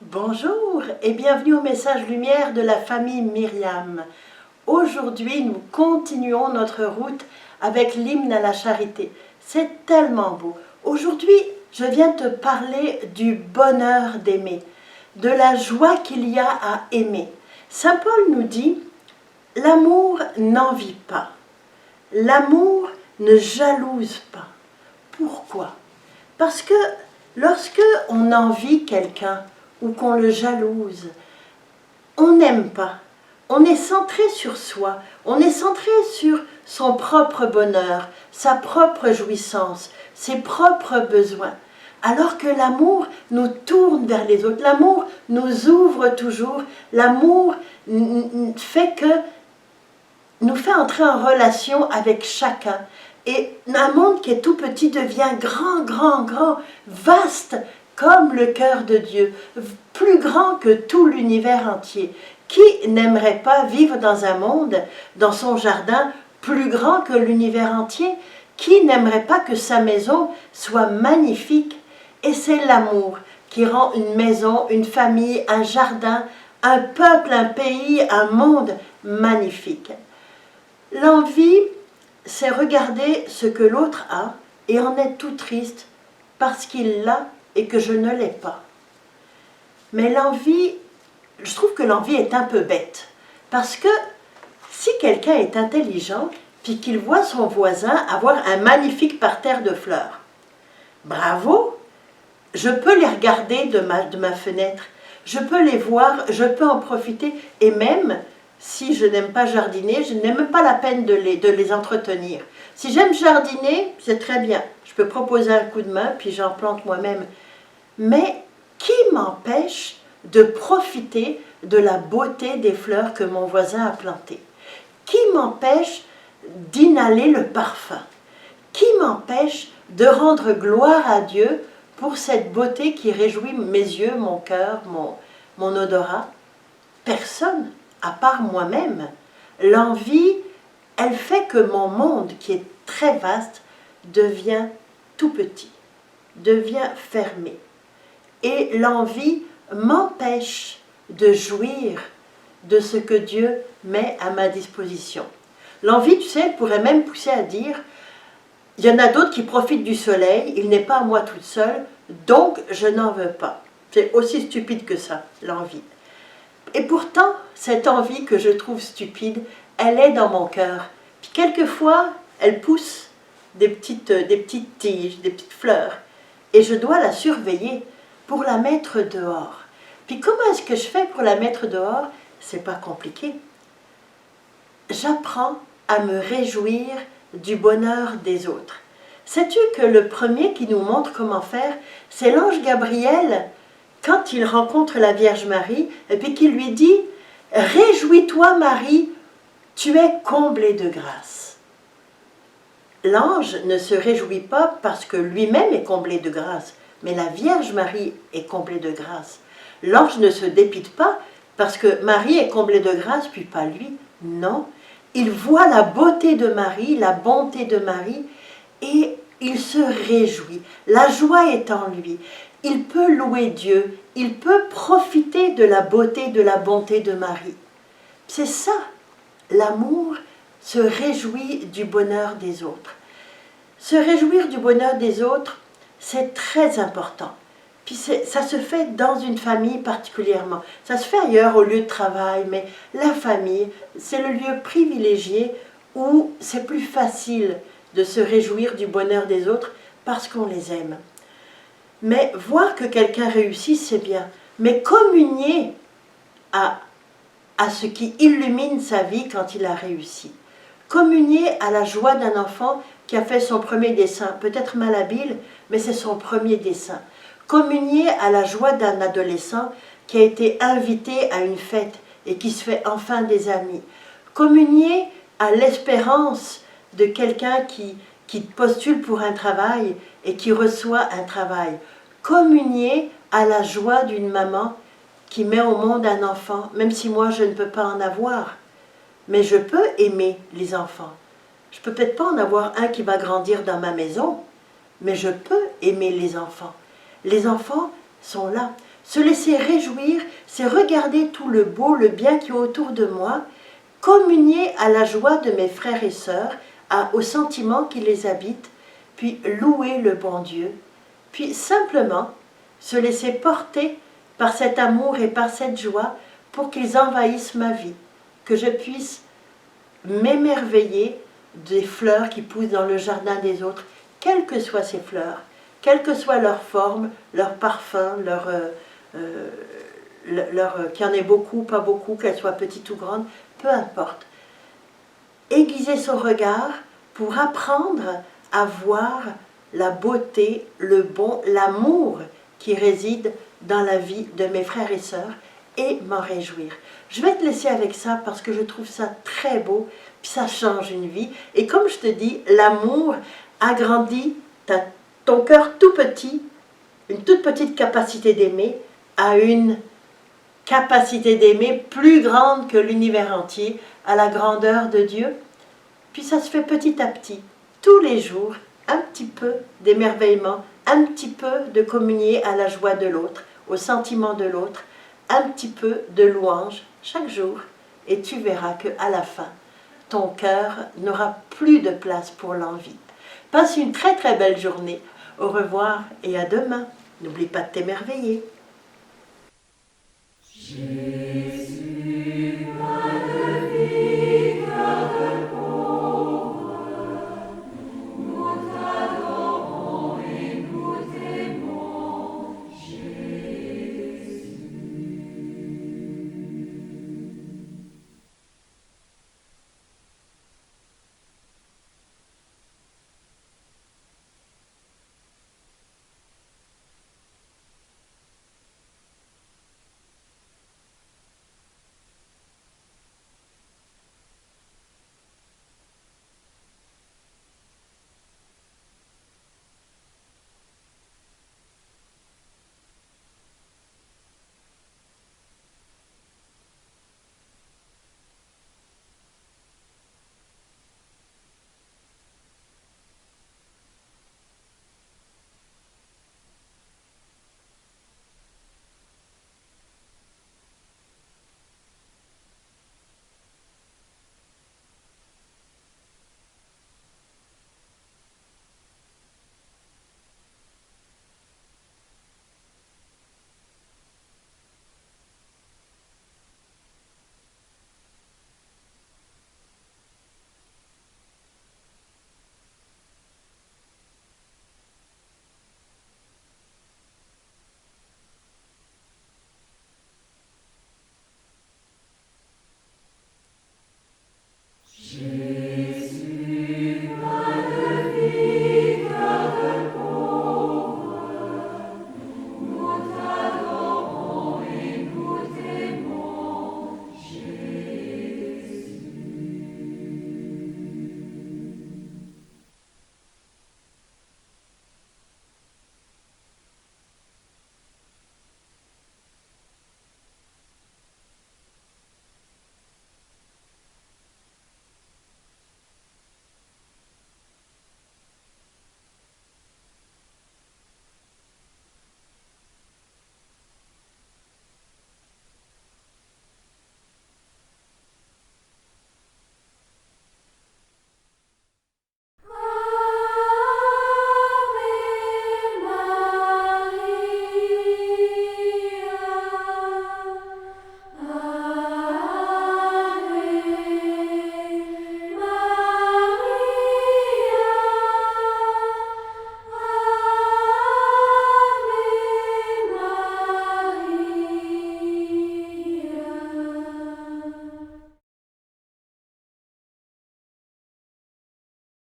Bonjour et bienvenue au message lumière de la famille Myriam. Aujourd'hui, nous continuons notre route avec l'hymne à la charité. C'est tellement beau. Aujourd'hui, je viens te parler du bonheur d'aimer, de la joie qu'il y a à aimer. Saint Paul nous dit, l'amour n'envie pas, l'amour ne jalouse pas. Pourquoi? Parce que lorsque on envie quelqu'un ou qu'on le jalouse, on n'aime pas. On est centré sur soi, on est centré sur son propre bonheur, sa propre jouissance, ses propres besoins. Alors que l'amour nous tourne vers les autres, l'amour nous ouvre toujours, l'amour fait que nous fait entrer en relation avec chacun. Et un monde qui est tout petit devient grand, grand, grand, vaste comme le cœur de Dieu, plus grand que tout l'univers entier. Qui n'aimerait pas vivre dans un monde, dans son jardin, plus grand que l'univers entier? Qui n'aimerait pas que sa maison soit magnifique? Et c'est l'amour qui rend une maison, une famille, un jardin, un peuple, un pays, un monde magnifique. L'envie, c'est regarder ce que l'autre a et en être tout triste parce qu'il l'a et que je ne l'ai pas. Mais l'envie, je trouve que l'envie est un peu bête. Parce que si quelqu'un est intelligent, puis qu'il voit son voisin avoir un magnifique parterre de fleurs, bravo, je peux les regarder de ma fenêtre, je peux les voir, je peux en profiter, et même, si je n'aime pas jardiner, je n'ai même pas la peine de les entretenir. Si j'aime jardiner, c'est très bien. Je peux proposer un coup de main, puis j'en plante moi-même. Mais qui m'empêche de profiter de la beauté des fleurs que mon voisin a plantées? Qui m'empêche d'inhaler le parfum? Qui m'empêche de rendre gloire à Dieu pour cette beauté qui réjouit mes yeux, mon cœur, mon odorat? Personne, à part moi-même. L'envie, elle fait que mon monde, qui est très vaste, devient tout petit, devient fermé. Et l'envie m'empêche de jouir de ce que Dieu met à ma disposition. L'envie, tu sais, elle pourrait même pousser à dire, il y en a d'autres qui profitent du soleil, il n'est pas à moi toute seule, donc je n'en veux pas. C'est aussi stupide que ça, l'envie. Et pourtant, cette envie que je trouve stupide, elle est dans mon cœur. Puis quelquefois, elle pousse des petites tiges, des petites fleurs. Et je dois la surveiller pour la mettre dehors. Puis comment est-ce que je fais pour la mettre dehors? C'est pas compliqué. J'apprends à me réjouir du bonheur des autres. Sais-tu que le premier qui nous montre comment faire, c'est l'ange Gabriel, quand il rencontre la Vierge Marie, et puis qu'il lui dit « Réjouis-toi Marie, tu es comblée de grâce ». L'ange ne se réjouit pas parce que lui-même est comblé de grâce, mais la Vierge Marie est comblée de grâce. L'ange ne se dépite pas parce que Marie est comblée de grâce, puis pas lui. Non, il voit la beauté de Marie, la bonté de Marie, et il se réjouit. La joie est en lui. Il peut louer Dieu, il peut profiter de la beauté, de la bonté de Marie. C'est ça, l'amour se réjouit du bonheur des autres. Se réjouir du bonheur des autres, c'est très important. Puis ça se fait dans une famille particulièrement. Ça se fait ailleurs au lieu de travail, mais la famille, c'est le lieu privilégié où c'est plus facile de se réjouir du bonheur des autres parce qu'on les aime. Mais voir que quelqu'un réussit, c'est bien. Mais communier à ce qui illumine sa vie quand il a réussi. Communier à la joie d'un enfant qui a fait son premier dessin, peut-être malhabile, mais c'est son premier dessin. Communier à la joie d'un adolescent qui a été invité à une fête et qui se fait enfin des amis. Communier à l'espérance de quelqu'un qui postule pour un travail et qui reçoit un travail. Communier à la joie d'une maman qui met au monde un enfant, même si moi je ne peux pas en avoir. Mais je peux aimer les enfants. Je ne peux peut-être pas en avoir un qui va grandir dans ma maison, mais je peux aimer les enfants. Les enfants sont là. Se laisser réjouir, c'est regarder tout le beau, le bien qui est autour de moi, communier à la joie de mes frères et sœurs, aux sentiments qui les habitent, puis louer le bon Dieu, puis simplement se laisser porter par cet amour et par cette joie pour qu'ils envahissent ma vie, que je puisse m'émerveiller des fleurs qui poussent dans le jardin des autres, quelles que soient ces fleurs, quelle que soit leur forme, leur parfum, qu'il y en ait beaucoup, pas beaucoup, qu'elles soient petites ou grandes, peu importe. Aiguiser son regard pour apprendre à voir la beauté, le bon, l'amour qui réside dans la vie de mes frères et sœurs et m'en réjouir. Je vais te laisser avec ça parce que je trouve ça très beau, puis ça change une vie. Et comme je te dis, l'amour agrandit ton cœur tout petit, une toute petite capacité d'aimer, à une capacité d'aimer plus grande que l'univers entier, à la grandeur de Dieu. Puis ça se fait petit à petit, tous les jours, un petit peu d'émerveillement, un petit peu de communier à la joie de l'autre, au sentiment de l'autre, un petit peu de louange chaque jour. Et tu verras qu'à la fin, ton cœur n'aura plus de place pour l'envie. Passe une très très belle journée. Au revoir et à demain. N'oublie pas de t'émerveiller. Jésus.